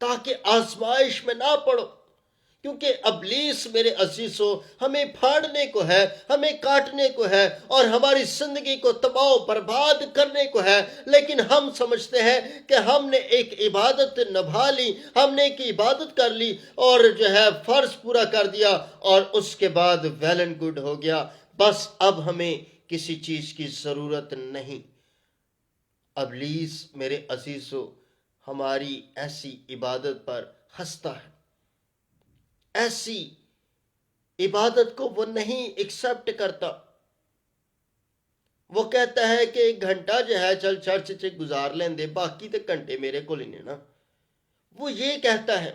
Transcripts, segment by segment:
تاکہ آزمائش میں نہ پڑو، کیونکہ ابلیس میرے عزیزو ہمیں پھاڑنے کو ہے، ہمیں کاٹنے کو ہے اور ہماری زندگی کو تباہ و برباد کرنے کو ہے۔ لیکن ہم سمجھتے ہیں کہ ہم نے ایک عبادت نبھا لی، ہم نے ایک عبادت کر لی اور فرض پورا کر دیا اور اس کے بعد ویل اینڈ گڈ ہو گیا، بس اب ہمیں کسی چیز کی ضرورت نہیں۔ ابلیس میرے عزیزو ہماری ایسی عبادت پر ہنستا ہے، ایسی عبادت کو وہ نہیں ایکسپٹ کرتا۔ وہ کہتا ہے کہ 1 گھنٹہ چل چرچ سے گزار لیں دے، باقی تے گھنٹے میرے کو لینے نا، وہ یہ کہتا ہے۔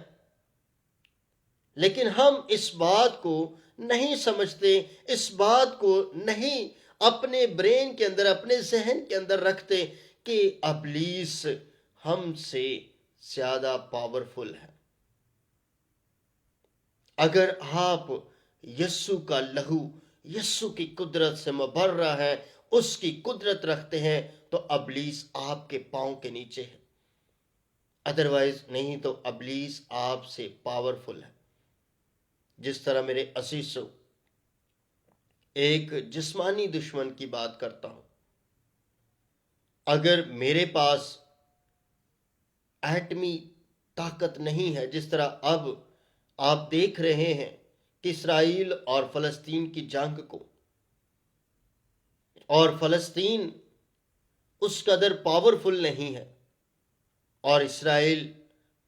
لیکن ہم اس بات کو نہیں سمجھتے، اس بات کو نہیں اپنے برین کے اندر، اپنے ذہن کے اندر رکھتے کہ ابلیس ہم سے زیادہ پاورفل ہے۔ اگر آپ یسوع کا لہو، یسوع کی قدرت سے مبرہ ہے، اس کی قدرت رکھتے ہیں، تو ابلیس آپ کے پاؤں کے نیچے ہے، ادروائز نہیں تو ابلیس آپ سے پاورفل ہے۔ جس طرح میرے عزیزو ایک جسمانی دشمن کی بات کرتا ہوں، اگر میرے پاس ایٹمی طاقت نہیں ہے، جس طرح اب آپ دیکھ رہے ہیں کہ اسرائیل اور فلسطین کی جنگ کو، اور فلسطین اس قدر پاورفل نہیں ہے اور اسرائیل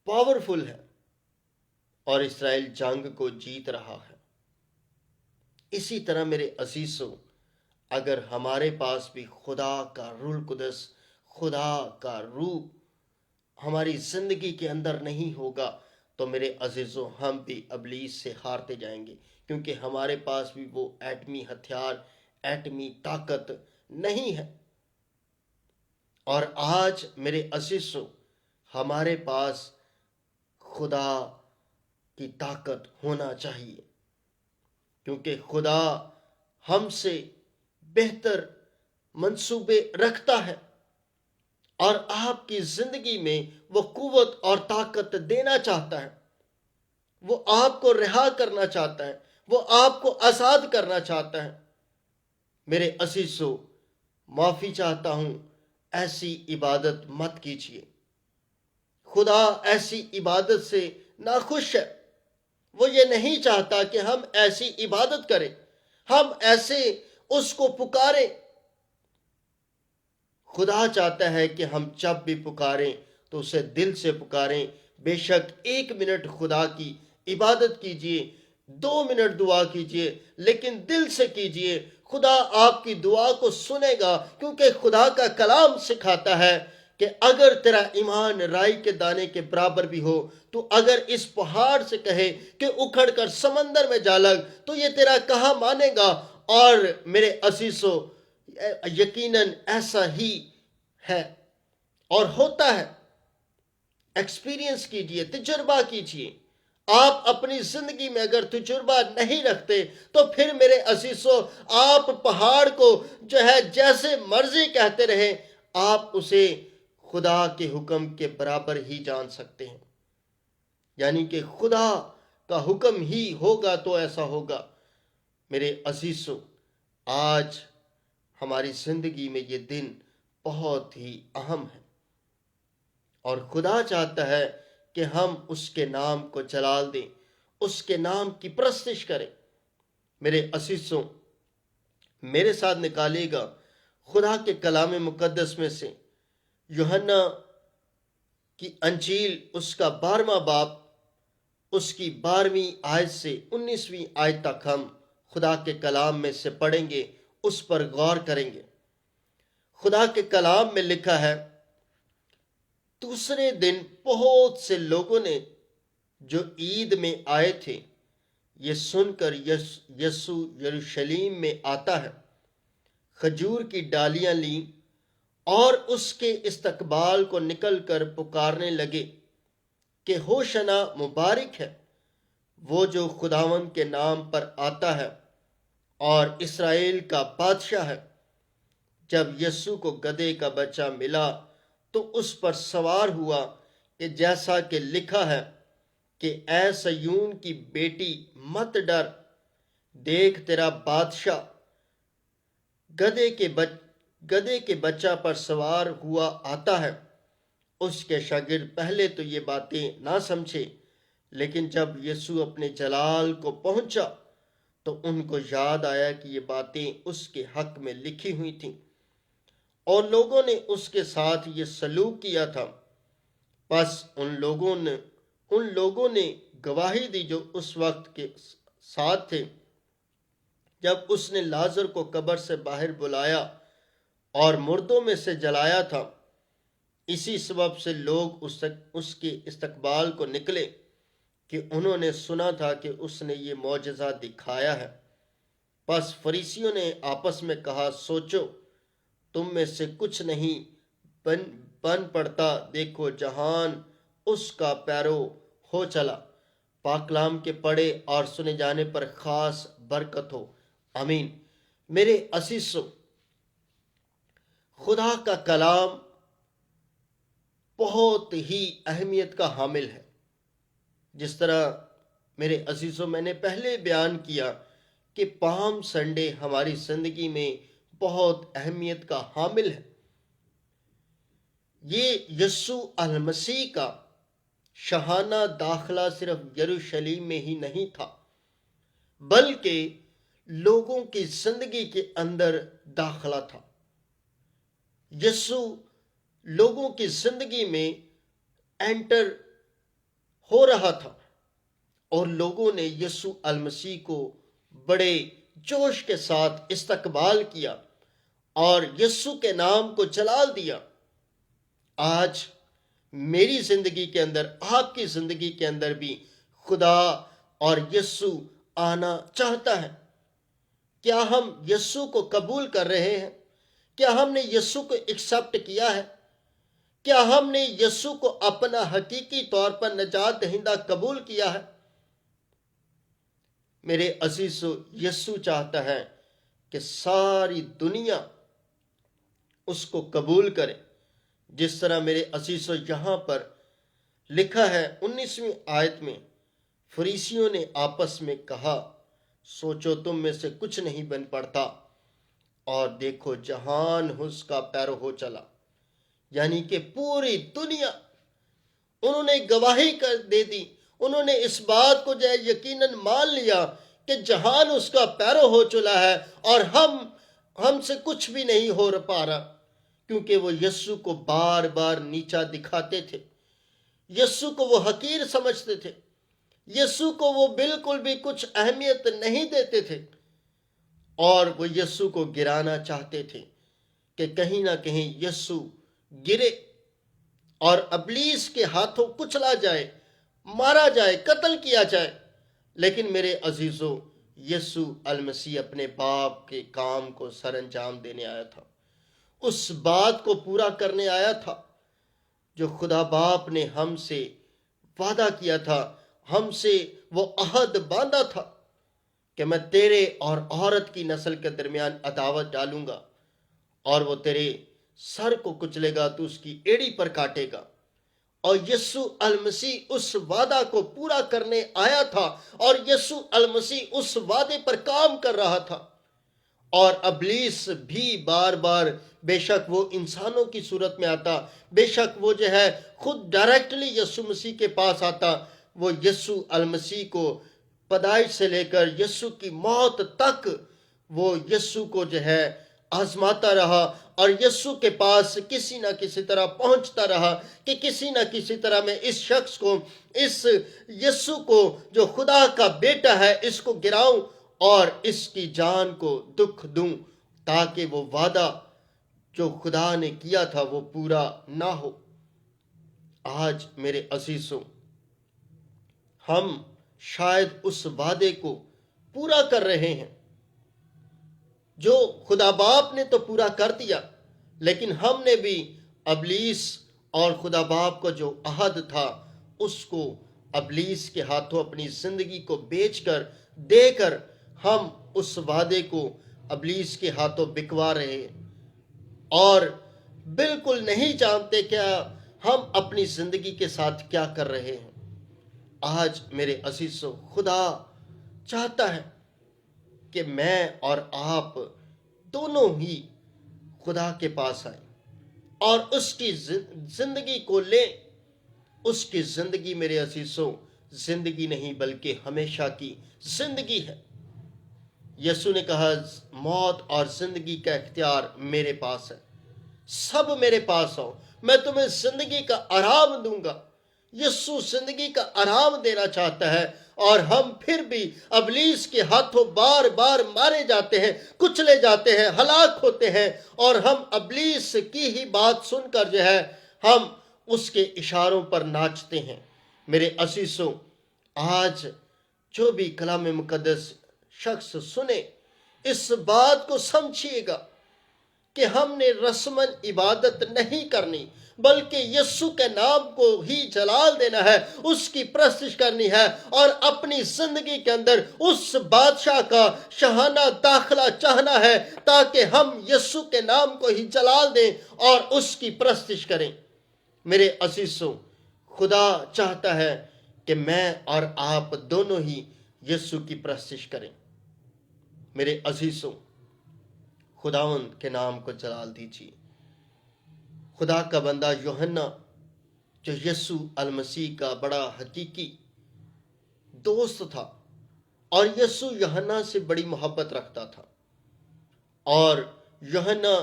پاورفل ہے، اور اسرائیل جنگ کو جیت رہا ہے۔ اسی طرح میرے عزیزو اگر ہمارے پاس بھی خدا کا روح القدس، خدا کا روح ہماری زندگی کے اندر نہیں ہوگا تو میرے عزیزو ہم بھی ابلیس سے ہارتے جائیں گے، کیونکہ ہمارے پاس بھی وہ ایٹمی ہتھیار، ایٹمی طاقت نہیں ہے۔ اور آج میرے عزیزو ہمارے پاس خدا کی طاقت ہونا چاہیے، کیونکہ خدا ہم سے بہتر منصوبے رکھتا ہے اور آپ کی زندگی میں وہ قوت اور طاقت دینا چاہتا ہے، وہ آپ کو رہا کرنا چاہتا ہے، وہ آپ کو آزاد کرنا چاہتا ہے۔ میرے عزیزو معافی چاہتا ہوں، ایسی عبادت مت کیجیے۔ خدا ایسی عبادت سے ناخوش ہے، وہ یہ نہیں چاہتا کہ ہم ایسی عبادت کریں، ہم ایسے اس کو پکاریں۔ خدا چاہتا ہے کہ ہم جب بھی پکاریں تو اسے دل سے پکاریں۔ بے شک 1 منٹ خدا کی عبادت کیجئے، 2 منٹ دعا کیجئے، لیکن دل سے کیجئے۔ خدا آپ کی دعا کو سنے گا، کیونکہ خدا کا کلام سکھاتا ہے کہ اگر تیرا ایمان رائی کے دانے کے برابر بھی ہو، تو اگر اس پہاڑ سے کہے کہ اکھڑ کر سمندر میں جا لگ، تو یہ تیرا کہا مانے گا۔ اور میرے عزیزو یقیناً ایسا ہی ہے اور ہوتا ہے۔ ایکسپیرینس کیجئے، تجربہ کیجئے۔ آپ اپنی زندگی میں اگر تجربہ نہیں رکھتے تو پھر میرے عزیزو آپ پہاڑ کو جیسے مرضی کہتے رہیں، آپ اسے خدا کے حکم کے برابر ہی جان سکتے ہیں، یعنی کہ خدا کا حکم ہی ہوگا تو ایسا ہوگا۔ میرے عزیزو آج ہماری زندگی میں یہ دن بہت ہی اہم ہے، اور خدا چاہتا ہے کہ ہم اس کے نام کو جلال دیں، اس کے نام کی پرستش کریں۔ میرے عزیزوں میرے ساتھ نکالیے گا خدا کے کلام مقدس میں سے یوحنا کی انجیل، اس کا 12واں باب، اس کی 12ویں آیت سے 19ویں آیت تک ہم خدا کے کلام میں سے پڑھیں گے، اس پر غور کریں گے۔ خدا کے کلام میں لکھا ہے، دوسرے دن بہت سے لوگوں نے جو عید میں آئے تھے یہ سن کر یسوع یروشلیم میں آتا ہے، کھجور کی ڈالیاں لیں اور اس کے استقبال کو نکل کر پکارنے لگے کہ ہوشنا، مبارک ہے وہ جو خداوند کے نام پر آتا ہے اور اسرائیل کا بادشاہ ہے۔ جب یسوع کو گدھے کا بچہ ملا تو اس پر سوار ہوا، کہ جیسا کہ لکھا ہے کہ اے سیون کی بیٹی مت ڈر، دیکھ تیرا بادشاہ گدھے کے بچہ پر سوار ہوا آتا ہے۔ اس کے شاگرد پہلے تو یہ باتیں نہ سمجھے، لیکن جب یسوع اپنے جلال کو پہنچا تو ان کو یاد آیا کہ یہ باتیں اس کے حق میں لکھی ہوئی تھیں، اور لوگوں نے اس کے ساتھ یہ سلوک کیا تھا۔ پس ان لوگوں نے گواہی دی جو اس وقت کے ساتھ تھے جب اس نے لازر کو قبر سے باہر بلایا اور مردوں میں سے جلایا تھا۔ اسی سبب سے لوگ اس کے استقبال کو نکلے کہ انہوں نے سنا تھا کہ اس نے یہ معجزہ دکھایا ہے۔ پس فریسیوں نے آپس میں کہا، سوچو تم میں سے کچھ نہیں بن پڑتا، دیکھو جہان اس کا پیرو ہو چلا۔ پاک کلام کے پڑھے اور سنے جانے پر خاص برکت ہو، آمین۔ میرے عزیزو، خدا کا کلام بہت ہی اہمیت کا حامل ہے۔ جس طرح میرے عزیزو میں نے پہلے بیان کیا کہ پام سنڈے ہماری زندگی میں بہت اہمیت کا حامل ہے۔ یہ یسوع المسیح کا شاہانہ داخلہ صرف یروشلم میں ہی نہیں تھا، بلکہ لوگوں کی زندگی کے اندر داخلہ تھا۔ یسوع لوگوں کی زندگی میں انٹر ہو رہا تھا، اور لوگوں نے یسوع المسیح کو بڑے جوش کے ساتھ استقبال کیا اور یسوع کے نام کو جلال دیا۔ آج میری زندگی کے اندر، آپ کی زندگی کے اندر بھی خدا اور یسوع آنا چاہتا ہے۔ کیا ہم یسوع کو قبول کر رہے ہیں؟ کیا ہم نے یسوع کو ایکسپٹ کیا ہے؟ کیا ہم نے یسوع کو اپنا حقیقی طور پر نجات دہندہ قبول کیا ہے؟ میرے عزیزو، یسوع چاہتا ہے کہ ساری دنیا اس کو قبول کرے۔ جس طرح میرے عزیزو یہاں پر لکھا ہے 19ویں آیت میں، فریسیوں نے آپس میں کہا، سوچو تم میں سے کچھ نہیں بن پڑتا، اور دیکھو جہان اس کا پیرو ہو چلا۔ یعنی کہ پوری دنیا، انہوں نے گواہی دے دی، انہوں نے اس بات کو یقیناً مان لیا کہ جہان اس کا پیرو ہو چلا ہے، اور ہم سے کچھ بھی نہیں ہو پا رہا، کیونکہ وہ یسوع کو بار بار نیچا دکھاتے تھے، یسوع کو وہ حقیر سمجھتے تھے، یسوع کو وہ بالکل بھی کچھ اہمیت نہیں دیتے تھے، اور وہ یسوع کو گرانا چاہتے تھے کہ کہیں نہ کہیں یسوع گرے اور ابلیس کے ہاتھوں کچلا جائے، مارا جائے، قتل کیا جائے۔ لیکن میرے عزیزو، یسوع المسیح اپنے باپ کے کام کو سر انجام دینے آیا تھا، اس بات کو پورا کرنے آیا تھا جو خدا باپ نے ہم سے وعدہ کیا تھا، ہم سے وہ عہد باندھا تھا کہ میں تیرے اور عورت کی نسل کے درمیان عداوت ڈالوں گا، اور وہ تیرے سر کو کچلے گا، تو اس کی ایڑی پر کاٹے گا۔ اور یسوع المسیح اس وعدہ کو پورا کرنے آیا تھا، اور یسوع المسیح اس وعدے پر کام کر رہا تھا۔ اور ابلیس بھی بار بار، بے شک وہ انسانوں کی صورت میں آتا، بے شک وہ خود ڈائریکٹلی یسوع مسیح کے پاس آتا، وہ یسوع المسیح کو پیدائش سے لے کر یسوع کی موت تک وہ یسوع کو آزماتا رہا، اور یسوع کے پاس کسی نہ کسی طرح پہنچتا رہا کہ کسی نہ کسی طرح میں اس شخص کو، اس یسوع کو جو خدا کا بیٹا ہے، اس کو گراؤں اور اس کی جان کو دکھ دوں، تاکہ وہ وعدہ جو خدا نے کیا تھا وہ پورا نہ ہو۔ آج میرے عزیزوں، ہم شاید اس وعدے کو پورا کر رہے ہیں جو خدا باپ نے تو پورا کر دیا، لیکن ہم نے بھی ابلیس اور خدا باپ کو جو عہد تھا اس کو ابلیس کے ہاتھوں اپنی زندگی کو بیچ کر، دے کر، ہم اس وعدے کو ابلیس کے ہاتھوں بکوا رہے ہیں، اور بالکل نہیں جانتے کیا ہم اپنی زندگی کے ساتھ کیا کر رہے ہیں؟ آج میرے عزیزو، خدا چاہتا ہے کہ میں اور آپ دونوں ہی خدا کے پاس آئیں اور اس کی زندگی کو لیں۔ اس کی زندگی میرے عزیزو زندگی نہیں بلکہ ہمیشہ کی زندگی ہے۔ یسوع نے کہا موت اور زندگی کا اختیار میرے پاس ہے، سب میرے پاس آؤ، میں تمہیں زندگی کا آرام دوں گا۔ یسوع زندگی کا آرام دینا چاہتا ہے، اور ہم پھر بھی ابلیس کے ہاتھوں بار بار مارے جاتے ہیں، کچلے جاتے ہیں، ہلاک ہوتے ہیں، اور ہم ابلیس کی ہی بات سن کر ہم اس کے اشاروں پر ناچتے ہیں۔ میرے عزیزوں، آج جو بھی کلام مقدس شخص سنے، اس بات کو سمجھیے گا کہ ہم نے رسماً عبادت نہیں کرنی، بلکہ یسوع کے نام کو ہی جلال دینا ہے، اس کی پرستش کرنی ہے، اور اپنی زندگی کے اندر اس بادشاہ کا شاہانہ داخلہ چاہنا ہے، تاکہ ہم یسوع کے نام کو ہی جلال دیں اور اس کی پرستش کریں۔ میرے عزیزوں، خدا چاہتا ہے کہ میں اور آپ دونوں ہی یسوع کی پرستش کریں۔ میرے عزیزوں، خداوند کے نام کو جلال دیجیے۔ خدا کا بندہ یوحنا، جو یسوع المسیح کا بڑا حقیقی دوست تھا، اور یسوع یوحنا سے بڑی محبت رکھتا تھا، اور یوحنا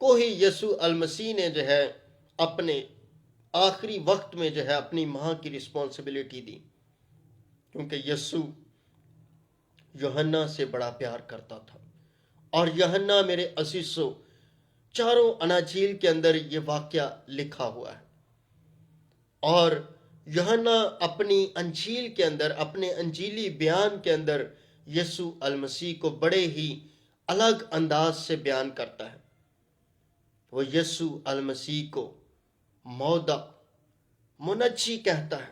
کو ہی یسوع المسیح نے اپنے آخری وقت میں اپنی ماں کی رسپانسبلٹی دی، کیونکہ یسوع یوحنا سے بڑا پیار کرتا تھا۔ اور یوحنا میرے عزیزو، چاروں اناجیل کے اندر یہ واقعہ لکھا ہوا ہے، اور یوحنا اپنی انجیل کے اندر، اپنے انجیلی بیان کے اندر یسوع المسیح کو بڑے ہی الگ انداز سے بیان کرتا ہے۔ وہ یسوع المسیح کو مودا، منجی کہتا ہے۔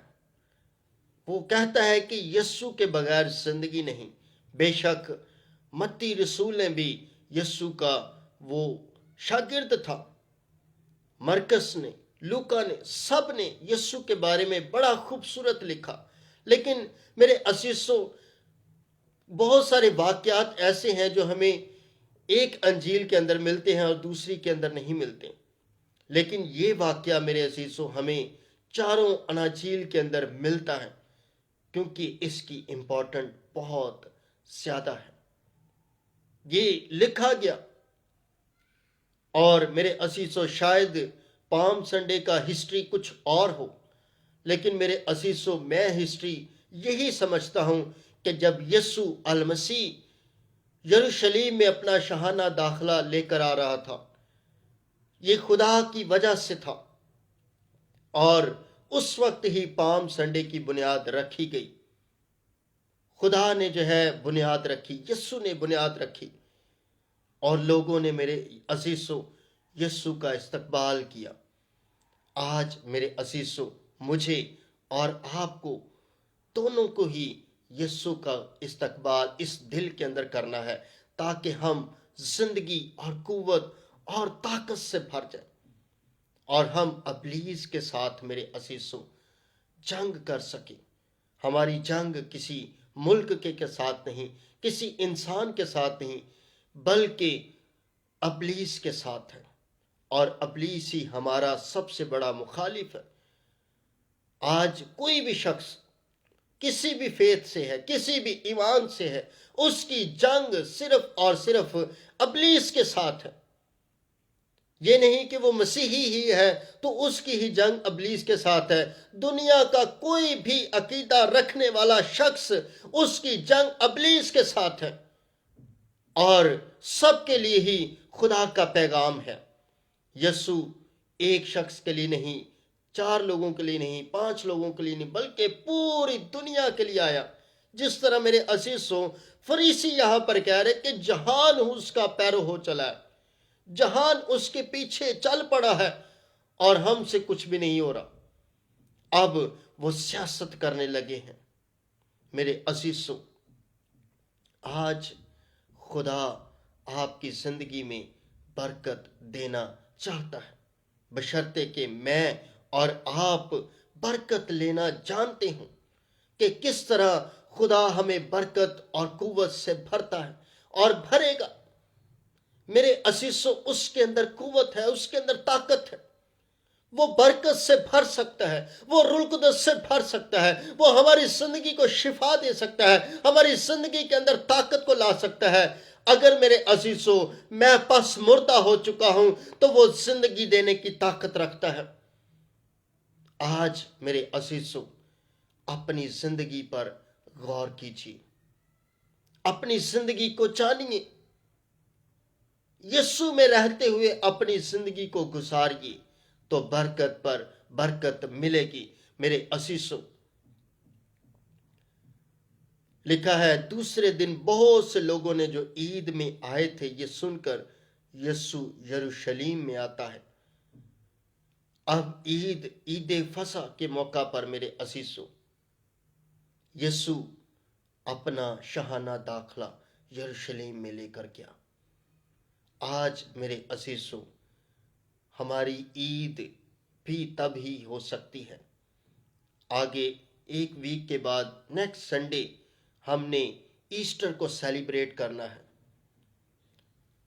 وہ کہتا ہے کہ یسوع کے بغیر زندگی نہیں۔ بے شک متی رسول نے بھی یسوع کا وہ شاگرد تھا، مرکس نے، لوکا نے، سب نے یسوع کے بارے میں بڑا خوبصورت لکھا، لیکن میرے عزیزو، بہت سارے واقعات ایسے ہیں جو ہمیں ایک انجیل کے اندر ملتے ہیں اور دوسری کے اندر نہیں ملتے، لیکن یہ واقعہ میرے عزیزو ہمیں چاروں اناجیل کے اندر ملتا ہے، کیونکہ اس کی امپورٹنٹ بہت زیادہ ہے۔ یہ لکھا گیا، اور میرے عزیزو شاید پام سنڈے کا ہسٹری کچھ اور ہو، لیکن میرے عزیزو میں ہسٹری یہی سمجھتا ہوں کہ جب یسوع المسیح یروشلیم میں اپنا شاہانہ داخلہ لے کر آ رہا تھا، یہ خدا کی وجہ سے تھا، اور اس وقت ہی پام سنڈے کی بنیاد رکھی گئی۔ خدا نے بنیاد رکھی، یسوع نے بنیاد رکھی، اور لوگوں نے میرے عزیزو یسوع کا استقبال کیا۔ آج میرے عزیزو، مجھے اور آپ کو دونوں کو ہی یسوع کا استقبال اس دل کے اندر کرنا ہے، تاکہ ہم زندگی اور قوت اور طاقت سے بھر جائیں، اور ہم ابلیس کے ساتھ میرے عزیزو جنگ کر سکیں۔ ہماری جنگ کسی ملک کے ساتھ نہیں، کسی انسان کے ساتھ نہیں، بلکہ ابلیس کے ساتھ ہے، اور ابلیس ہی ہمارا سب سے بڑا مخالف ہے۔ آج کوئی بھی شخص کسی بھی فیتھ سے ہے، کسی بھی ایمان سے ہے، اس کی جنگ صرف اور صرف ابلیس کے ساتھ ہے۔ یہ نہیں کہ وہ مسیحی ہی ہے تو اس کی ہی جنگ ابلیس کے ساتھ ہے۔ دنیا کا کوئی بھی عقیدہ رکھنے والا شخص، اس کی جنگ ابلیس کے ساتھ ہے، اور سب کے لیے ہی خدا کا پیغام ہے۔ یسوع ایک شخص کے لیے نہیں، 4 لوگوں کے لیے نہیں، 5 لوگوں کے لیے نہیں، بلکہ پوری دنیا کے لیے آیا۔ جس طرح میرے عزیزوں، فریسی یہاں پر کہہ رہے کہ جہان اس کا پیرو ہو چلا ہے، جہان اس کے پیچھے چل پڑا ہے، اور ہم سے کچھ بھی نہیں ہو رہا۔ اب وہ سیاست کرنے لگے ہیں۔ میرے عزیزوں، آج خدا آپ کی زندگی میں برکت دینا چاہتا ہے، بشرطے کہ میں اور آپ برکت لینا جانتے ہوں کہ کس طرح خدا ہمیں برکت اور قوت سے بھرتا ہے اور بھرے گا۔ میرے عزیزو، اس کے اندر قوت ہے، اس کے اندر طاقت ہے، وہ برکت سے بھر سکتا ہے، وہ روح القدس سے بھر سکتا ہے، وہ ہماری زندگی کو شفا دے سکتا ہے، ہماری زندگی کے اندر طاقت کو لا سکتا ہے۔ اگر میرے عزیزو میں پس مردہ ہو چکا ہوں تو وہ زندگی دینے کی طاقت رکھتا ہے۔ آج میرے عزیزو اپنی زندگی پر غور کیجیے، اپنی زندگی کو جانیے، یسوع میں رہتے ہوئے اپنی زندگی کو گزاریے تو برکت پر برکت ملے گی۔ میرے عزیزو، لکھا ہے دوسرے دن بہت سے لوگوں نے جو عید میں آئے تھے یہ سن کر یسوع یروشلیم میں آتا ہے۔ اب عید فصح کے موقع پر میرے عزیزو یسوع اپنا شاہانہ داخلہ یروشلیم میں لے کر گیا۔ آج میرے عزیزو ہماری عید بھی تب ہی ہو سکتی ہے۔ آگے ایک ویک کے بعد نیکسٹ سنڈے ہم نے ایسٹر کو سیلیبریٹ کرنا ہے۔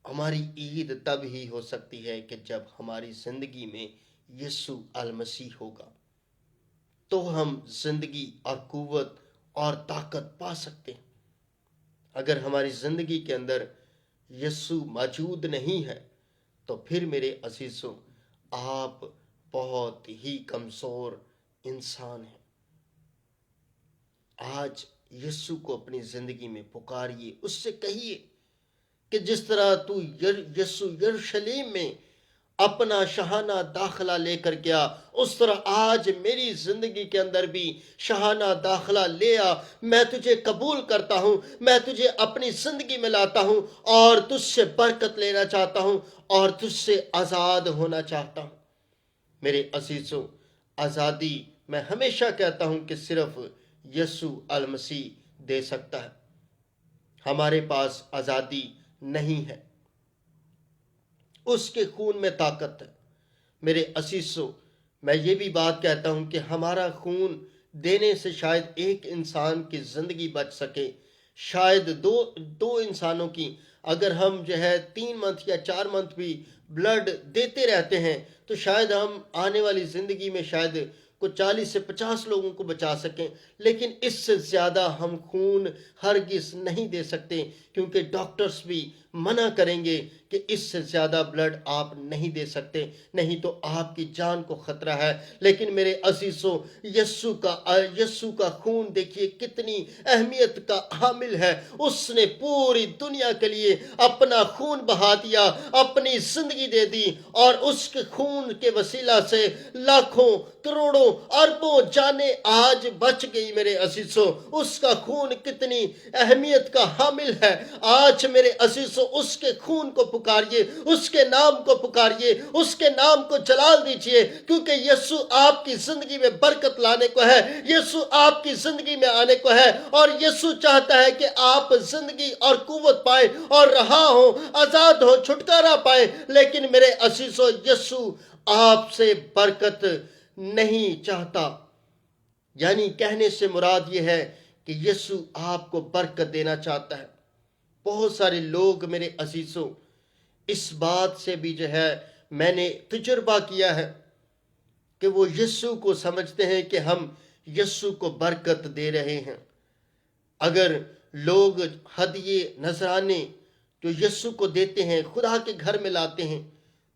ہماری عید تب ہی ہو سکتی ہے کہ جب ہماری زندگی میں یسوع المسیح ہوگا، تو ہم زندگی اور قوت اور طاقت پا سکتے ہیں۔ اگر ہماری زندگی کے اندر یسوع موجود نہیں ہے تو پھر میرے عزیزوں آپ بہت ہی کمزور انسان ہیں۔ آج یسوع کو اپنی زندگی میں پکاریے، اس سے کہیے کہ جس طرح تو یسوع یروشلیم میں اپنا شاہانہ داخلہ لے کر گیا، اس طرح آج میری زندگی کے اندر بھی شاہانہ داخلہ لے آ۔ میں تجھے قبول کرتا ہوں، میں تجھے اپنی زندگی میں لاتا ہوں اور تجھ سے برکت لینا چاہتا ہوں اور تجھ سے آزاد ہونا چاہتا ہوں۔ میرے عزیزوں، آزادی میں ہمیشہ کہتا ہوں کہ صرف یسوع المسیح دے سکتا ہے، ہمارے پاس آزادی نہیں ہے، اس کے خون میں طاقت ہے۔ میرے عزیزو، میں یہ بھی بات کہتا ہوں کہ ہمارا خون دینے سے شاید ایک انسان کی زندگی بچ سکے، شاید دو انسانوں کی۔ اگر ہم 3 منتھ یا 4 منتھ بھی بلڈ دیتے رہتے ہیں تو شاید ہم آنے والی زندگی میں شاید کو 40 سے 50 لوگوں کو بچا سکیں، لیکن اس سے زیادہ ہم خون ہرگز نہیں دے سکتے، کیونکہ ڈاکٹرز بھی منع کریں گے کہ اس سے زیادہ بلڈ آپ نہیں دے سکتے، نہیں تو آپ کی جان کو خطرہ ہے۔ لیکن میرے عزیزوں، یسوع کا خون دیکھیے کتنی اہمیت کا حامل ہے۔ اس نے پوری دنیا کے لیے اپنا خون بہا دیا، اپنی زندگی دے دی، اور اس کے خون کے وسیلہ سے لاکھوں، کروڑوں، اربوں جانیں آج بچ گئی۔ میرے عزیزوں، اس کا خون کتنی اہمیت کا حامل ہے۔ آج میرے عزیزوں اس کے خون کو پکاریے، اس کے نام کو پکاریے، اس کے نام کو جلال دیجئے، کیونکہ یسوع آپ کی زندگی میں برکت لانے کو ہے، یسوع آپ کی زندگی میں آنے کو ہے، اور یسوع چاہتا ہے کہ آپ زندگی اور قوت پائیں اور رہا ہوں، آزاد ہو، چھٹکارا پائیں۔ لیکن میرے عزیزوں، یسوع آپ سے برکت نہیں چاہتا، یعنی کہنے سے مراد یہ ہے کہ یسوع آپ کو برکت دینا چاہتا ہے۔ بہت سارے لوگ میرے عزیزوں اس بات سے بھی میں نے تجربہ کیا ہے کہ وہ یسوع کو سمجھتے ہیں کہ ہم یسوع کو برکت دے رہے ہیں۔ اگر لوگ ہدیے نذرانے جو یسوع کو دیتے ہیں، خدا کے گھر میں لاتے ہیں،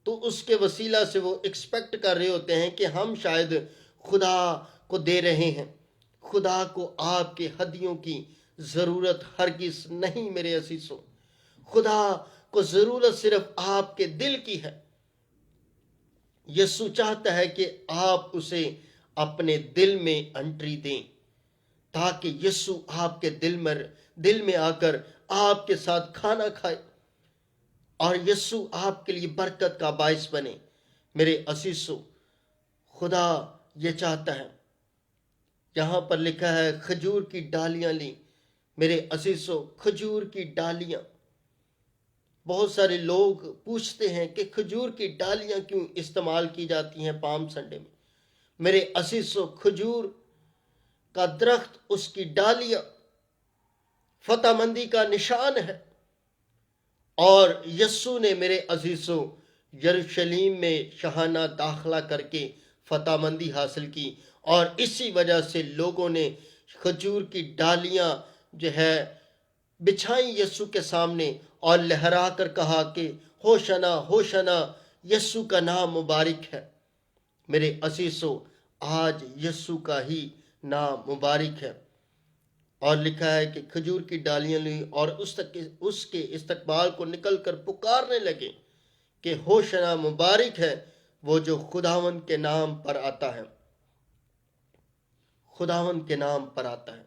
تو اس کے وسیلہ سے وہ ایکسپیکٹ کر رہے ہوتے ہیں کہ ہم شاید خدا کو دے رہے ہیں۔ خدا کو آپ کے ہدیوں کی ضرورت ہرگز نہیں میرے عزیزوں، خدا کو ضرورت صرف آپ کے دل کی ہے۔ یسوع چاہتا ہے کہ آپ اسے اپنے دل میں انٹری دیں، تاکہ یسوع آپ کے دل میں آ کر آپ کے ساتھ کھانا کھائے اور یسوع آپ کے لیے برکت کا باعث بنے۔ میرے عزیزو، خدا یہ چاہتا ہے۔ یہاں پر لکھا ہے کھجور کی ڈالیاں لی۔ میرے عزیزو، کھجور کی ڈالیاں، بہت سارے لوگ پوچھتے ہیں کہ کھجور کی ڈالیاں کیوں استعمال کی جاتی ہیں پام سنڈے میں؟ میرے عزیزو، کھجور کا درخت، اس کی ڈالیاں فتح مندی کا نشان ہے، اور یسوع نے میرے عزیزو یروشلیم میں شاہانہ داخلہ کر کے فتح مندی حاصل کی، اور اسی وجہ سے لوگوں نے کھجور کی ڈالیاں جو ہے بچھائیں یسوع کے سامنے، اور لہرا کر کہا کہ ہوشنا ہوشنا، یسوع کا نام مبارک ہے۔ میرے عزیزو، آج یسوع کا ہی نام مبارک ہے، اور لکھا ہے کہ کھجور کی ڈالیاں لی اور اس کے استقبال کو نکل کر پکارنے لگے کہ ہوشنا، مبارک ہے وہ جو خداوند کے نام پر آتا ہے، خداوند کے نام پر آتا ہے۔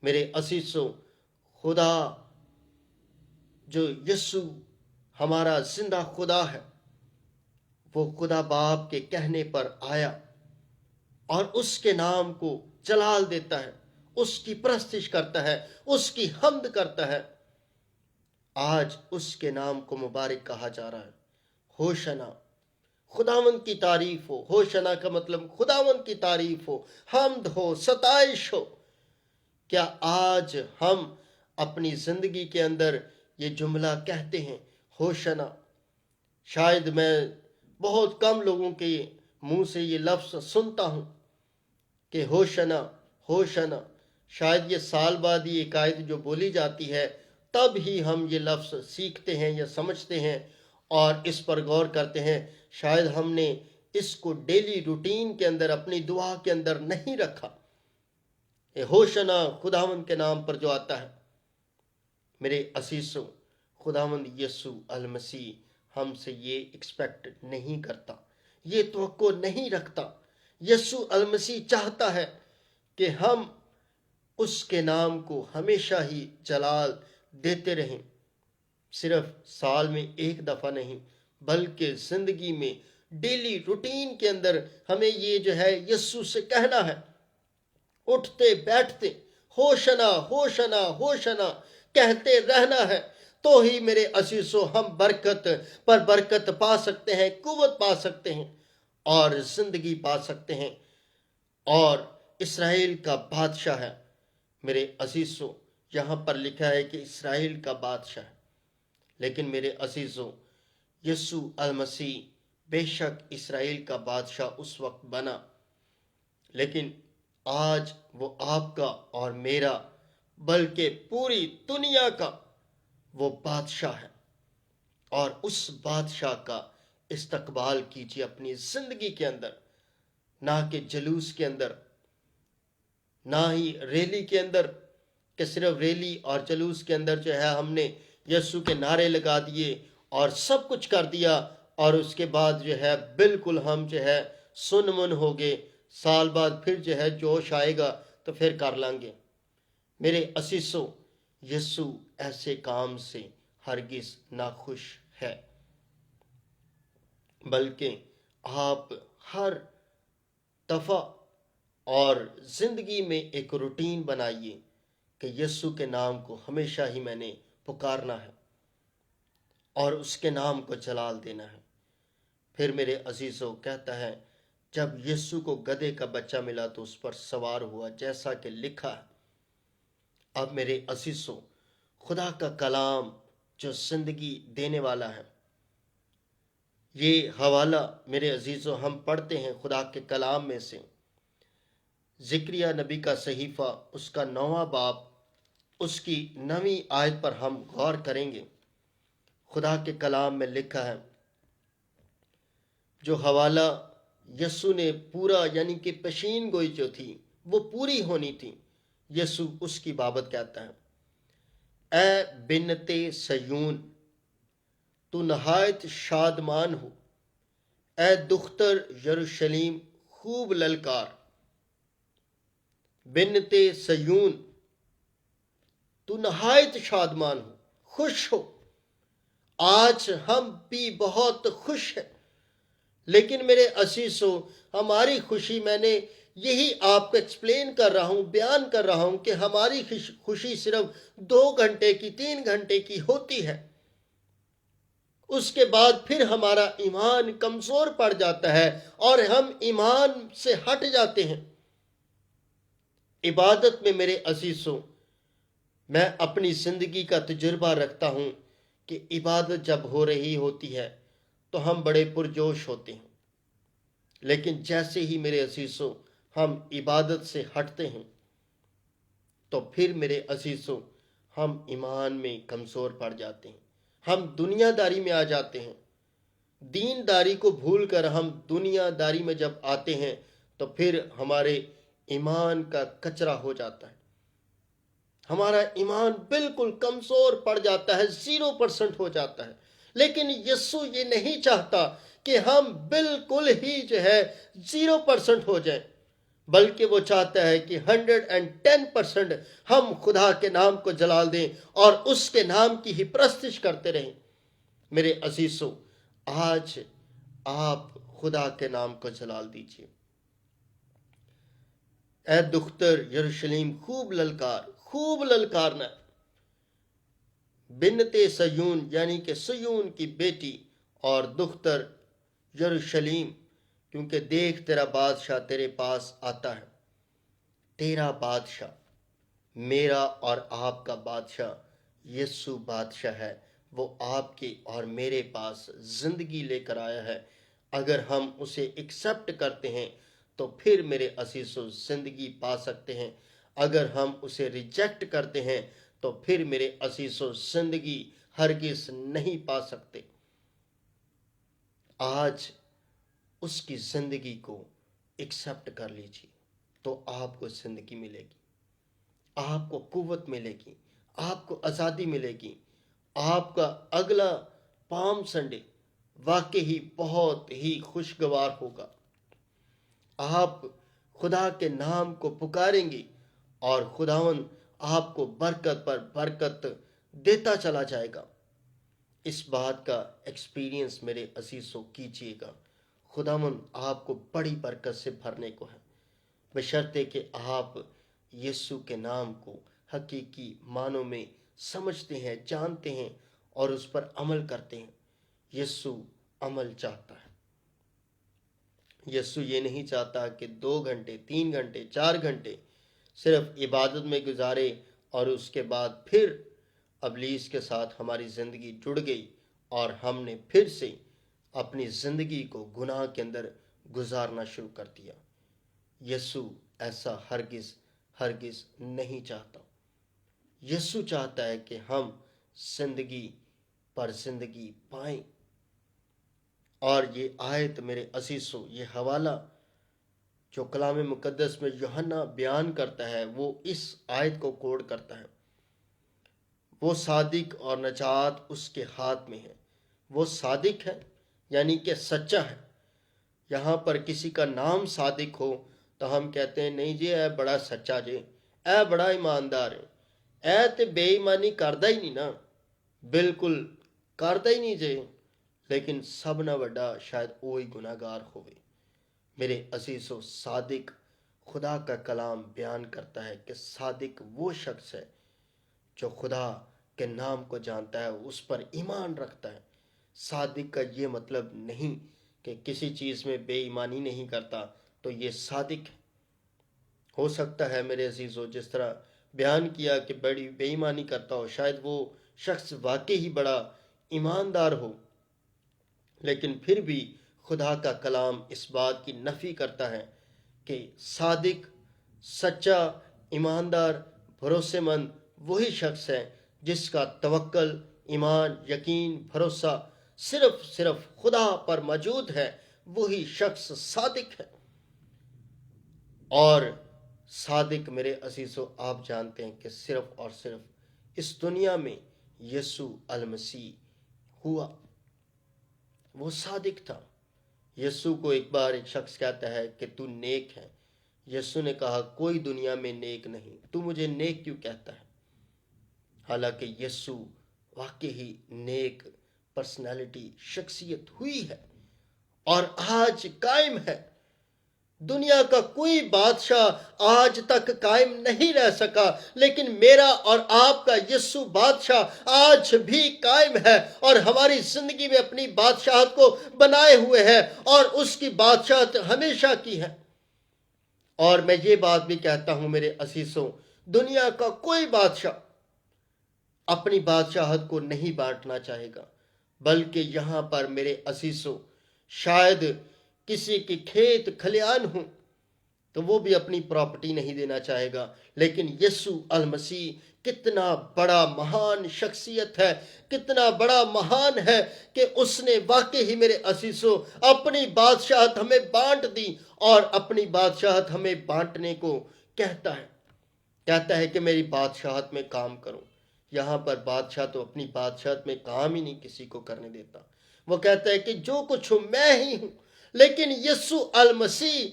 میرے عزیزو، خدا جو یسوع ہمارا زندہ خدا ہے، وہ خدا باپ کے کہنے پر آیا اور اس کے نام کو جلال دیتا ہے، اس کی پرستش کرتا ہے، اس کی حمد کرتا ہے۔ آج اس کے نام کو مبارک کہا جا رہا ہے۔ ہوشنا، خداوند کی تعریف ہو۔ ہوشنا کا مطلب خداوند کی تعریف ہو، حمد ہو، ستائش ہو۔ کیا آج ہم اپنی زندگی کے اندر یہ جملہ کہتے ہیں، ہوشنا؟ شاید میں بہت کم لوگوں کے منہ سے یہ لفظ سنتا ہوں کہ ہوشنا ہوشنا۔ شاید یہ سال بعد یہ ایک آیت جو بولی جاتی ہے تب ہی ہم یہ لفظ سیکھتے ہیں یا سمجھتے ہیں اور اس پر غور کرتے ہیں۔ شاید ہم نے اس کو ڈیلی روٹین کے اندر، اپنی دعا کے اندر نہیں رکھا۔ ہوشنا خداوند کے نام پر جو آتا ہے۔ میرے عزیزو، خداوند یسوع المسیح ہم سے یہ ایکسپیکٹ نہیں کرتا، یہ توقع نہیں رکھتا۔ یسوع المسیح چاہتا ہے کہ ہم اس کے نام کو ہمیشہ ہی جلال دیتے رہیں، صرف سال میں ایک دفعہ نہیں بلکہ زندگی میں ڈیلی روٹین کے اندر ہمیں یہ جو ہے یسوع سے کہنا ہے، اٹھتے بیٹھتے ہوشنا ہوشنا ہوشنا کہتے رہنا ہے، تو ہی میرے عزیزو ہم برکت پر برکت پا سکتے ہیں، قوت پا سکتے ہیں اور زندگی پا سکتے ہیں، اور اسرائیل کا بادشاہ ہے۔ میرے عزیزو، یہاں پر لکھا ہے کہ اسرائیل کا بادشاہ ہے، لیکن میرے عزیزو، یسوع المسیح بے شک اسرائیل کا بادشاہ اس وقت بنا، لیکن آج وہ آپ کا اور میرا بلکہ پوری دنیا کا وہ بادشاہ ہے، اور اس بادشاہ کا استقبال کیجیے اپنی زندگی کے اندر، نہ کہ جلوس کے اندر، نہ ہی ریلی کے اندر، کہ صرف ریلی اور جلوس کے اندر جو ہے ہم نے یسوع کے نعرے لگا دیے اور سب کچھ کر دیا، اور اس کے بعد جو ہے بالکل ہم جو ہے سن من ہو گئے، سال بعد پھر جو ہے جوش آئے گا تو پھر کر لیں گے۔ میرے عزیزو، یسوع ایسے کام سے ہرگز ناخوش ہے، بلکہ آپ ہر دفعہ اور زندگی میں ایک روٹین بنائیے کہ یسوع کے نام کو ہمیشہ ہی میں نے پکارنا ہے اور اس کے نام کو جلال دینا ہے۔ پھر میرے عزیزو کہتا ہے، جب یسوع کو گدھے کا بچہ ملا تو اس پر سوار ہوا، جیسا کہ لکھا ہے۔ اب میرے عزیزو، خدا کا کلام جو زندگی دینے والا ہے، یہ حوالہ میرے عزیزو ہم پڑھتے ہیں خدا کے کلام میں سے، زکریا نبی کا صحیفہ، اس کا 9واں باب، اس کی 9ویں آیت پر ہم غور کریں گے۔ خدا کے کلام میں لکھا ہے، جو حوالہ یسوع نے پورا، یعنی کہ پیشین گوئی جو تھی وہ پوری ہونی تھی، یسوع اس کی بابت کہتا ہے، اے بنت سیون، تو نہایت شادمان ہو، اے دختر یروشلیم خوب للکار۔ بنت سیون، تو نہایت شادمان ہو، خوش ہو۔ آج ہم بھی بہت خوش ہیں، لیکن میرے عزیزو، ہماری خوشی، میں نے یہی آپ کو ایکسپلین کر رہا ہوں، بیان کر رہا ہوں کہ ہماری خوشی صرف 2 گھنٹے کی، 3 گھنٹے کی ہوتی ہے، اس کے بعد پھر ہمارا ایمان کمزور پڑ جاتا ہے اور ہم ایمان سے ہٹ جاتے ہیں۔ عبادت میں میرے عزیزوں، میں اپنی زندگی کا تجربہ رکھتا ہوں کہ عبادت جب ہو رہی ہوتی ہے تو ہم بڑے پرجوش ہوتے ہیں، لیکن جیسے ہی میرے عزیزوں ہم عبادت سے ہٹتے ہیں تو پھر میرے عزیزوں ہم ایمان میں کمزور پڑ جاتے ہیں، ہم دنیا داری میں آ جاتے ہیں۔ دین داری کو بھول کر ہم دنیا داری میں جب آتے ہیں تو پھر ہمارے ایمان کا کچرا ہو جاتا ہے، ہمارا ایمان بالکل کمزور پڑ جاتا ہے، 0% ہو جاتا ہے۔ لیکن یسوع یہ نہیں چاہتا کہ ہم بالکل ہی 0% ہو جائیں، بلکہ وہ چاہتا ہے کہ 110% ہم خدا کے نام کو جلال دیں اور اس کے نام کی ہی پرستش کرتے رہیں۔ میرے عزیزوں، آج آپ خدا کے نام کو جلال دیجیے۔ اے دختر یروشلیم، خوب للکارنا، بنت سیون یعنی کہ سیون کی بیٹی اور دختر یروشلیم، کیونکہ دیکھ تیرا بادشاہ تیرے پاس آتا ہے۔ تیرا بادشاہ، میرا اور آپ کا بادشاہ یسوع بادشاہ ہے۔ وہ آپ کے اور میرے پاس زندگی لے کر آیا ہے۔ اگر ہم اسے ایکسپٹ کرتے ہیں تو پھر میرے عزیزوں زندگی پا سکتے ہیں۔ اگر ہم اسے ریجیکٹ کرتے ہیں تو پھر میرے عزیزوں زندگی ہرگز نہیں پا سکتے۔ آج اس کی زندگی کو ایکسپٹ کر لیجیے تو آپ کو زندگی ملے گی، آپ کو قوت ملے گی، آپ کو آزادی ملے گی۔ آپ کا اگلا پام سنڈے واقعی بہت ہی خوشگوار ہوگا۔ آپ خدا کے نام کو پکاریں گے اور خداوند آپ کو برکت پر برکت دیتا چلا جائے گا۔ اس بات کا ایکسپیرینس میرے عزیزوں کیجیے گا۔ خداوند آپ کو بڑی برکت سے بھرنے کو ہے، بشرطے کہ آپ یسوع کے نام کو حقیقی معنوں میں سمجھتے ہیں، جانتے ہیں اور اس پر عمل کرتے ہیں۔ یسوع عمل چاہتا ہے۔ یسوع یہ نہیں چاہتا کہ 2 گھنٹے، 3 گھنٹے، 4 گھنٹے صرف عبادت میں گزارے اور اس کے بعد پھر ابلیس کے ساتھ ہماری زندگی جڑ گئی اور ہم نے پھر سے اپنی زندگی کو گناہ کے اندر گزارنا شروع کر دیا۔ یسوع ایسا ہرگز نہیں چاہتا۔ یسوع چاہتا ہے کہ ہم زندگی پر زندگی پائیں۔ اور یہ آیت میرے عزیزوں، یہ حوالہ جو کلام مقدس میں یوحنا بیان کرتا ہے وہ اس آیت کو کوڈ کرتا ہے۔ وہ صادق اور نجات اس کے ہاتھ میں ہے۔ وہ صادق ہے یعنی کہ سچا ہے۔ یہاں پر کسی کا نام صادق ہو تو ہم کہتے ہیں نہیں جی اے بڑا سچا جی، اے بڑا ایماندار ہے، اے تے بے ایمانی کردا ہی نہیں نا، بالکل کردا ہی نہیں جی، لیکن سب نہ وڈا شاید وہی گناہگار ہوئے۔ میرے عزیزو، صادق خدا کا کلام بیان کرتا ہے کہ صادق وہ شخص ہے جو خدا کے نام کو جانتا ہے، اس پر ایمان رکھتا ہے۔ صادق کا یہ مطلب نہیں کہ کسی چیز میں بے ایمانی نہیں کرتا تو یہ صادق ہے۔ ہو سکتا ہے میرے عزیزو جس طرح بیان کیا کہ بڑی بے ایمانی کرتا ہو، شاید وہ شخص واقعی ہی بڑا ایماندار ہو، لیکن پھر بھی خدا کا کلام اس بات کی نفی کرتا ہے کہ صادق، سچا، ایماندار، بھروسے مند وہی شخص ہے جس کا توکل، ایمان، یقین، بھروسہ صرف خدا پر موجود ہے، وہی شخص صادق ہے۔ اور صادق میرے عزیزو آپ جانتے ہیں کہ صرف اور صرف اس دنیا میں یسوع المسیح ہوا، وہ صادق تھا۔ یسوع کو ایک بار ایک شخص کہتا ہے کہ تو نیک ہے۔ یسوع نے کہا کوئی دنیا میں نیک نہیں، تو مجھے نیک کیوں کہتا ہے؟ حالانکہ یسوع واقعی نیک پرسنالٹی، شخصیت ہوئی ہے اور آج قائم ہے۔ دنیا کا کوئی بادشاہ آج تک قائم نہیں رہ سکا، لیکن میرا اور آپ کا یسوع بادشاہ آج بھی قائم ہے اور ہماری زندگی میں اپنی بادشاہت کو بنائے ہوئے ہے، اور اس کی بادشاہت ہمیشہ کی ہے۔ اور میں یہ بات بھی کہتا ہوں میرے عزیزوں، دنیا کا کوئی بادشاہ اپنی بادشاہت کو نہیں بانٹنا چاہے گا، بلکہ یہاں پر میرے عزیزوں شاید کسی کے کھیت کھلیان ہوں تو وہ بھی اپنی پراپرٹی نہیں دینا چاہے گا، لیکن یسوع المسیح کتنا بڑا مہان شخصیت ہے، کتنا بڑا مہان ہے کہ اس نے واقعی میرے عزیزوں اپنی بادشاہت ہمیں بانٹ دی، اور اپنی بادشاہت ہمیں بانٹنے کو کہتا ہے کہ میری بادشاہت میں کام کرو۔ یہاں پر بادشاہ تو اپنی بادشاہت میں کام ہی نہیں کسی کو کرنے دیتا، وہ کہتا ہے کہ جو کچھ ہوں میں ہی ہوں، لیکن یسوع المسیح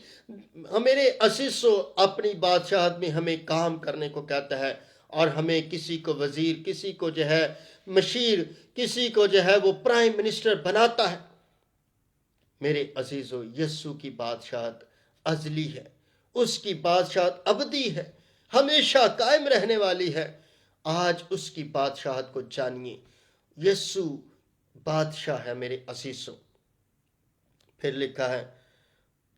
میرے عزیزوں اپنی بادشاہت میں ہمیں کام کرنے کو کہتا ہے، اور ہمیں کسی کو وزیر، کسی کو جو ہے مشیر، کسی کو جو ہے وہ پرائم منسٹر بناتا ہے۔ میرے عزیزو یسوع کی بادشاہت ازلی ہے، اس کی بادشاہت ابدی ہے، ہمیشہ قائم رہنے والی ہے۔ آج اس کی بادشاہت کو جانیے، یسوع بادشاہ ہے میرے عزیزو۔ پھر لکھا ہے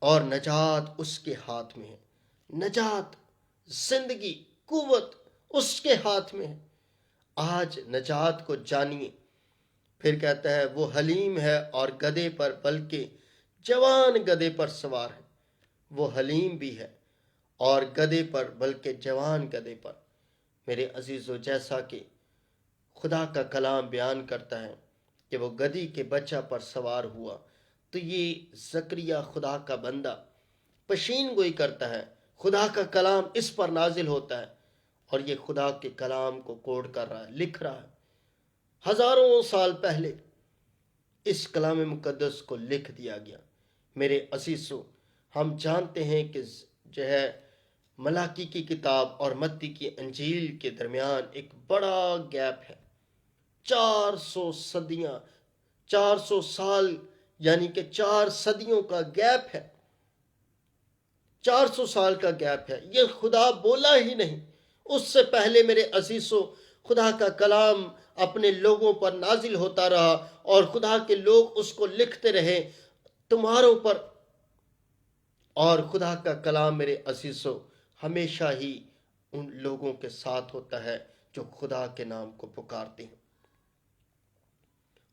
اور نجات اس کے ہاتھ میں ہے، نجات، زندگی، قوت اس کے ہاتھ میں ہے۔ آج نجات کو جانیے۔ پھر کہتا ہے وہ حلیم ہے اور گدھے پر، بلکہ جوان گدھے پر سوار ہے۔ وہ حلیم بھی ہے اور گدھے پر، بلکہ جوان گدھے پر۔ میرے عزیزو جیسا کہ خدا کا کلام بیان کرتا ہے کہ وہ گدھی کے بچہ پر سوار ہوا، تو یہ زکریا خدا کا بندہ پشین گوئی کرتا ہے، خدا کا کلام اس پر نازل ہوتا ہے، اور یہ خدا کے کلام کو کوڈ کر رہا ہے، لکھ رہا ہے۔ ہزاروں سال پہلے اس کلام مقدس کو لکھ دیا گیا۔ میرے عزیزو ہم جانتے ہیں کہ جو ہے ملاکی کی کتاب اور متی کی انجیل کے درمیان ایک بڑا گیپ ہے، 400 سال، یعنی کہ 4 صدیوں کا گیپ ہے، 400 سال کا گیپ ہے۔ یہ خدا بولا ہی نہیں، اس سے پہلے میرے عزیزو خدا کا کلام اپنے لوگوں پر نازل ہوتا رہا، اور خدا کے لوگ اس کو لکھتے رہے تمہاروں پر، اور خدا کا کلام میرے عزیزو ہمیشہ ہی ان لوگوں کے ساتھ ہوتا ہے جو خدا کے نام کو پکارتے ہیں۔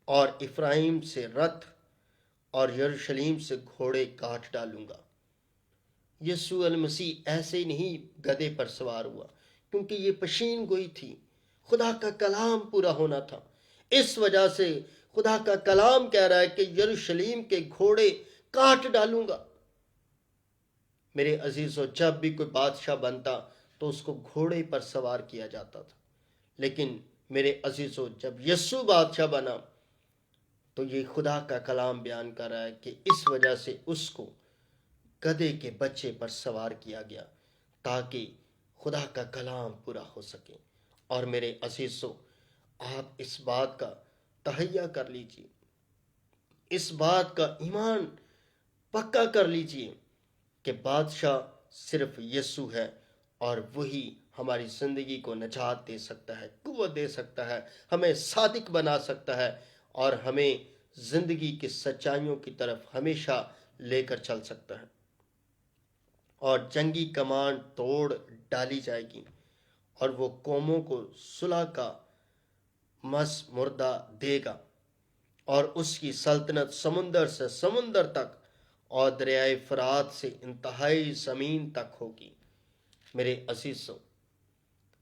اور افرایم سے رتھ اور یروشلیم سے گھوڑے کاٹ ڈالوں گا۔ یسوع المسیح ایسے ہی نہیں گدھے پر سوار ہوا، کیونکہ یہ پشین گوئی تھی، خدا کا کلام پورا ہونا تھا۔ اس وجہ سے خدا کا کلام کہہ رہا ہے کہ یروشلیم کے گھوڑے کاٹ ڈالوں گا۔ میرے عزیزو جب بھی کوئی بادشاہ بنتا تو اس کو گھوڑے پر سوار کیا جاتا تھا، لیکن میرے عزیزو جب یسوع بادشاہ بنا تو یہ خدا کا کلام بیان کر رہا ہے کہ اس وجہ سے اس کو گدھے کے بچے پر سوار کیا گیا، تاکہ خدا کا کلام پورا ہو سکے۔ اور میرے عزیزو آپ اس بات کا تہیہ کر لیجئے، اس بات کا ایمان پکا کر لیجئے کہ بادشاہ صرف یسوع ہے، اور وہی ہماری زندگی کو نجات دے سکتا ہے، قوت دے سکتا ہے، ہمیں صادق بنا سکتا ہے، اور ہمیں زندگی کی سچائیوں کی طرف ہمیشہ لے کر چل سکتا ہے۔ اور جنگی کمان توڑ ڈالی جائے گی، اور وہ قوموں کو صلح کا مس مردہ دے گا، اور اس کی سلطنت سمندر سے سمندر تک اور دریائے فرات سے انتہائی زمین تک ہوگی۔ میرے عزیزو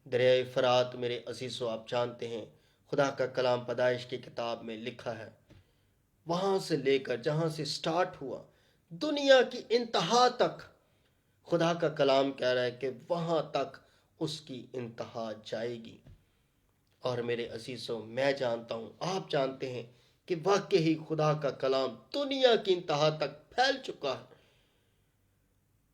دریائے فرات، میرے عزیزو آپ جانتے ہیں خدا کا کلام پیدائش کی کتاب میں لکھا ہے، وہاں سے لے کر جہاں سے سٹارٹ ہوا دنیا کی انتہا تک، خدا کا کلام کہہ رہا ہے کہ وہاں تک اس کی انتہا جائے گی۔ اور میرے عزیزو میں جانتا ہوں، آپ جانتے ہیں کہ واقعی خدا کا کلام دنیا کی انتہا تک پھیل چکا ہے،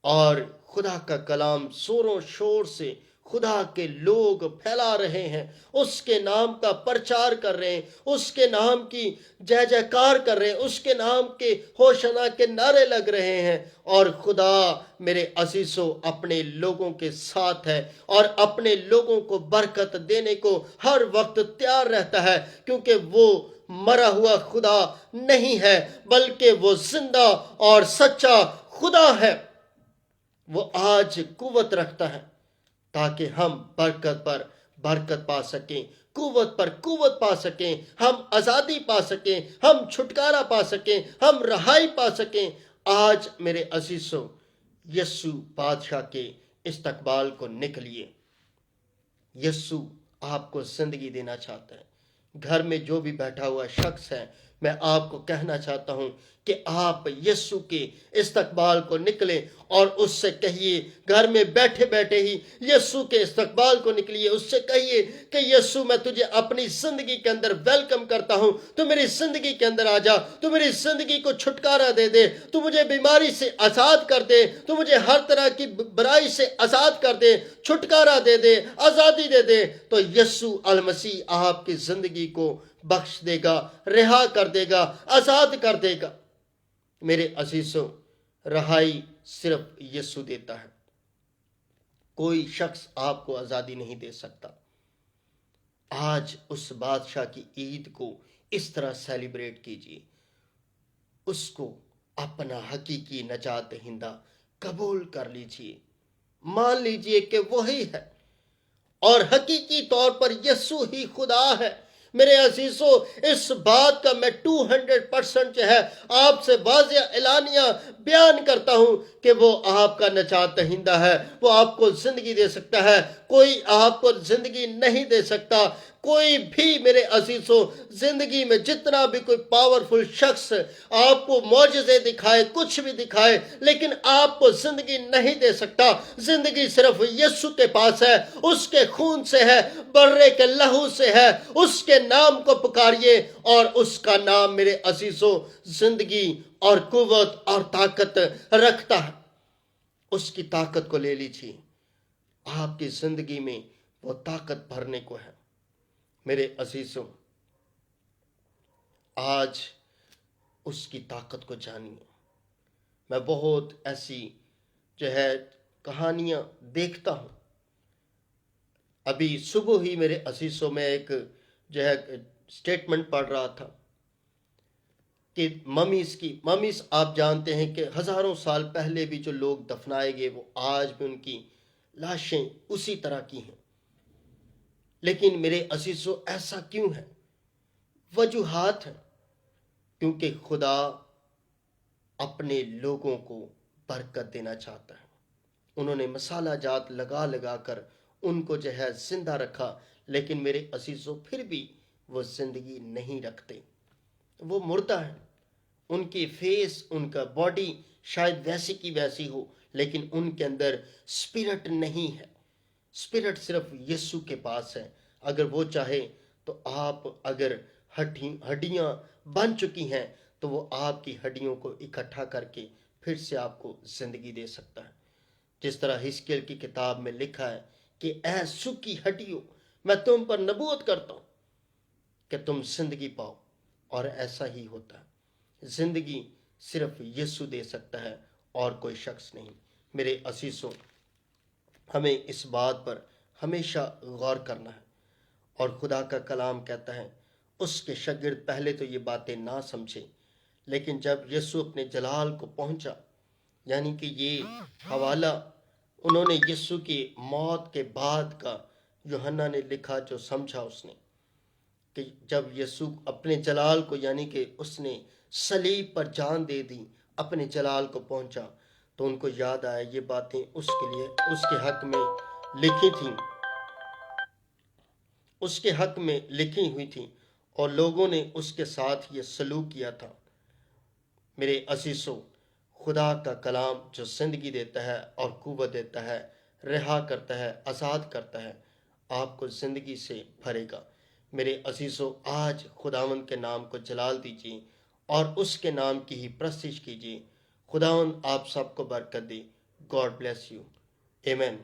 اور خدا کا کلام زور و شور سے خدا کے لوگ پھیلا رہے ہیں، اس کے نام کا پرچار کر رہے ہیں، اس کے نام کی جے جے کار کر رہے ہیں، اس کے نام کے ہوشنا کے نعرے لگ رہے ہیں، اور خدا میرے عزیزو اپنے لوگوں کے ساتھ ہے اور اپنے لوگوں کو برکت دینے کو ہر وقت تیار رہتا ہے، کیونکہ وہ مرا ہوا خدا نہیں ہے بلکہ وہ زندہ اور سچا خدا ہے۔ وہ آج قوت رکھتا ہے تاکہ ہم برکت پر برکت پا سکیں، قوت پر قوت پا سکیں، ہم آزادی پا سکیں، ہم چھٹکارا پا سکیں، ہم رہائی پا سکیں۔ آج میرے عزیزو یسوع بادشاہ کے استقبال کو نکلیے۔ یسوع آپ کو زندگی دینا چاہتا ہے۔ گھر میں جو بھی بیٹھا ہوا شخص ہے، میں آپ کو کہنا چاہتا ہوں کہ آپ یسوع کے استقبال کو نکلیں اور اس سے کہیے، گھر میں بیٹھے بیٹھے ہی یسوع کے استقبال کو نکلیے، اس سے کہیے کہ یسوع میں تجھے اپنی زندگی کے اندر ویلکم کرتا ہوں، تو میری زندگی کے اندر آ جا، تو میری زندگی کو چھٹکارا دے دے، تو مجھے بیماری سے آزاد کر دے، تو مجھے ہر طرح کی برائی سے آزاد کر دے، چھٹکارا دے دے، آزادی دے دے۔ تو یسوع المسیح آپ کی زندگی کو بخش دے گا، رہا کر دے گا، آزاد کر دے گا۔ میرے عزیزوں، رہائی صرف یسوع دیتا ہے، کوئی شخص آپ کو آزادی نہیں دے سکتا۔ آج اس بادشاہ کی عید کو اس طرح سیلیبریٹ کیجیے، اس کو اپنا حقیقی نجات دہندہ قبول کر لیجیے، مان لیجیے کہ وہی ہے اور حقیقی طور پر یسوع ہی خدا ہے۔ میرے عزیزو، اس بات کا میں 200% جو ہے آپ سے واضح اعلانیہ بیان کرتا ہوں کہ وہ آپ کا نجات دہندہ ہے، وہ آپ کو زندگی دے سکتا ہے، کوئی آپ کو زندگی نہیں دے سکتا۔ کوئی بھی میرے عزیزو زندگی میں جتنا بھی کوئی پاورفل شخص آپ کو معجزے دکھائے، کچھ بھی دکھائے، لیکن آپ کو زندگی نہیں دے سکتا۔ زندگی صرف یسوع کے پاس ہے، اس کے خون سے ہے، برے کے لہو سے ہے۔ اس کے نام کو پکاریے اور اس کا نام میرے عزیزو زندگی اور قوت اور طاقت رکھتا ہے۔ اس کی طاقت کو لے لیجیے، آپ کی زندگی میں وہ طاقت بھرنے کو ہے۔ میرے عزیزوں، آج اس کی طاقت کو جانیے۔ میں بہت ایسی جو ہے کہانیاں دیکھتا ہوں۔ ابھی صبح ہی میرے عزیزوں میں ایک جو ہے سٹیٹمنٹ پڑھ رہا تھا کہ ممیز آپ جانتے ہیں کہ ہزاروں سال پہلے بھی جو لوگ دفنائے گئے وہ آج بھی ان کی لاشیں اسی طرح کی ہیں۔ لیکن میرے عزیزو، ایسا کیوں ہے؟ وجوہات ہیں، کیونکہ خدا اپنے لوگوں کو برکت دینا چاہتا ہے۔ انہوں نے مسالہ جات لگا لگا کر ان کو جو ہے زندہ رکھا، لیکن میرے عزیزو پھر بھی وہ زندگی نہیں رکھتے، وہ مردہ ہیں۔ ان کی فیس، ان کا باڈی شاید ویسی کی ویسی ہو، لیکن ان کے اندر اسپرٹ نہیں ہے۔ اسپرٹ صرف یسوع کے پاس ہے۔ اگر وہ چاہے تو آپ اگر ہڈیاں بن چکی ہیں تو وہ آپ کی ہڈیوں کو اکٹھا کر کے پھر سے آپ کو زندگی دے سکتا ہے۔ جس طرح حزقیل کی کتاب میں لکھا ہے کہ اے سوکھی ہڈیوں، میں تم پر نبوت کرتا ہوں کہ تم زندگی پاؤ، اور ایسا ہی ہوتا ہے۔ زندگی صرف یسوع دے سکتا ہے اور کوئی شخص نہیں۔ میرے عزیزوں، ہمیں اس بات پر ہمیشہ غور کرنا ہے، اور خدا کا کلام کہتا ہے اس کے شاگرد پہلے تو یہ باتیں نہ سمجھے، لیکن جب یسوع اپنے جلال کو پہنچا، یعنی کہ یہ حوالہ انہوں نے یسوع کی موت کے بعد کا یوحنا نے لکھا جو سمجھا اس نے، کہ جب یسوع اپنے جلال کو، یعنی کہ اس نے صلیب پر جان دے دی، اپنے جلال کو پہنچا، تو ان کو یاد آیا یہ باتیں اس کے لیے، اس کے حق میں لکھی تھیں، اس کے حق میں لکھی ہوئی تھیں، اور لوگوں نے اس کے ساتھ یہ سلوک کیا تھا۔ میرے عزیزوں، خدا کا کلام جو زندگی دیتا ہے اور قوت دیتا ہے، رہا کرتا ہے، آزاد کرتا ہے، آپ کو زندگی سے بھرے گا۔ میرے عزیزوں، آج خداوند کے نام کو جلال دیجیے اور اس کے نام کی ہی پرستش کیجیے۔ خداوند آپ سب کو برکت دے۔ God bless you. آمین۔